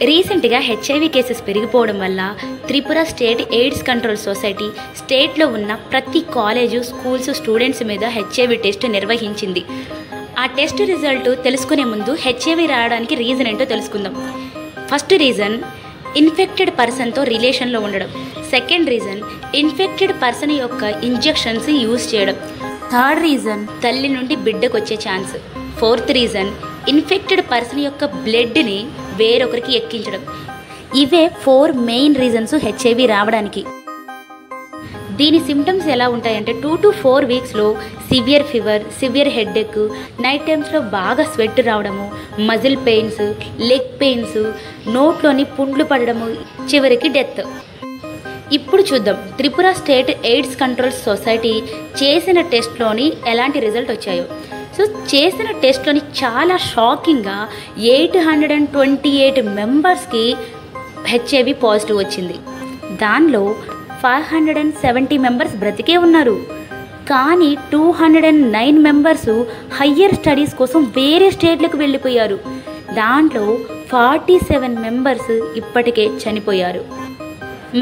రీసెంట్గా HIV cases పెరిగిపోవడం వల్ల Tripura state AIDS control society స్టేట్లో ఉన్న ప్రతి కాలేజు స్కూల్స్ స్టూడెంట్స్ మీద హెచ్ఐవి టెస్ట్ నిర్వహించింది. ఆ టెస్ట్ రిజల్ట్ తెలుసుకునే ముందు హెచ్ఐవి రావడానికి రీజన్ ఏంటో తెలుసుకుందాం. ఫస్ట్ రీజన్ ఇన్ఫెక్టెడ్ పర్సన్తో రిలేషన్లో ఉండడం. సెకండ్ రీజన్ ఇన్ఫెక్టెడ్ పర్సన్ యొక్క ఇంజెక్షన్స్ యూజ్ చేయడం. థర్డ్ రీజన్ తల్లి నుండి బిడ్డకు వచ్చే chance. Fourth reason infected person యొక్క బ్లడ్ని వేరొకరికి ఎక్కించడం. ఇవే 4 మెయిన్ రీజన్స్ హెచ్ఐవి రావడానికి. దీని సిమ్టమ్స్ ఎలా ఉంటాయంటే 2 to 4 వీక్స్లో severe fever, severe headache, night టైమ్స్లో బాగా స్వెట్ రావడము, మజిల్ పెయిన్స్, లెగ్ పెయిన్స్, నోట్లోని పుండ్లు పడడము, చివరికి డెత్. ఇప్పుడు చూద్దాం Tripura state AIDS control society చేసిన టెస్ట్లోని ఎలాంటి రిజల్ట్ వచ్చాయో. సో చేసిన టెస్ట్లోని చాలా షాకింగ్గా 828 మెంబర్స్కి హెచ్ఐవి పాజిటివ్ వచ్చింది. దానిలో 570 మెంబర్స్ బ్రతికే ఉన్నారు. కానీ 209 మెంబర్స్ హయ్యర్ స్టడీస్ కోసం వేరే స్టేట్లకు వెళ్ళిపోయారు. దాంట్లో 47 మెంబర్స్ ఇప్పటికే చనిపోయారు.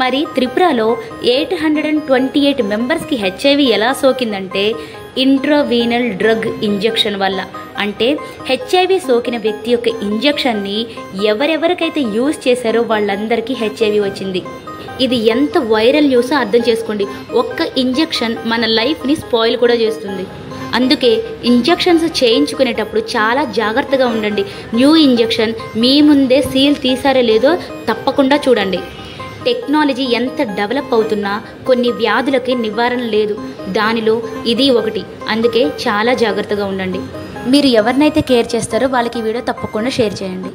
మరి త్రిపురలో 828 మెంబర్స్కి హెచ్ఐవి ఎలా సోకిందంటే ఇంట్రావీనల్ డ్రగ్ ఇంజెక్షన్ వల్ల. అంటే హెచ్ఐవి సోకిన వ్యక్తి యొక్క ఇంజెక్షన్ని ఎవరెవరికైతే యూజ్ చేశారో వాళ్ళందరికీ హెచ్ఐవి వచ్చింది. ఇది ఎంత వైరల్ న్యూసో అర్థం చేసుకోండి. ఒక్క ఇంజెక్షన్ మన లైఫ్ని స్పాయిల్ కూడా చేస్తుంది. అందుకే ఇంజెక్షన్స్ చేయించుకునేటప్పుడు చాలా జాగ్రత్తగా ఉండండి. న్యూ ఇంజెక్షన్ మీ ముందే సీల్ తీసారో లేదో తప్పకుండా చూడండి. టెక్నాలజీ ఎంత డెవలప్ అవుతున్నా కొన్ని వ్యాధులకి నివారణ లేదు. దానిలో ఇది ఒకటి. అందుకే చాలా జాగ్రత్తగా ఉండండి. మీరు ఎవరినైతే కేర్ చేస్తారో వాళ్ళకి ఈ వీడియో తప్పకుండా షేర్ చేయండి.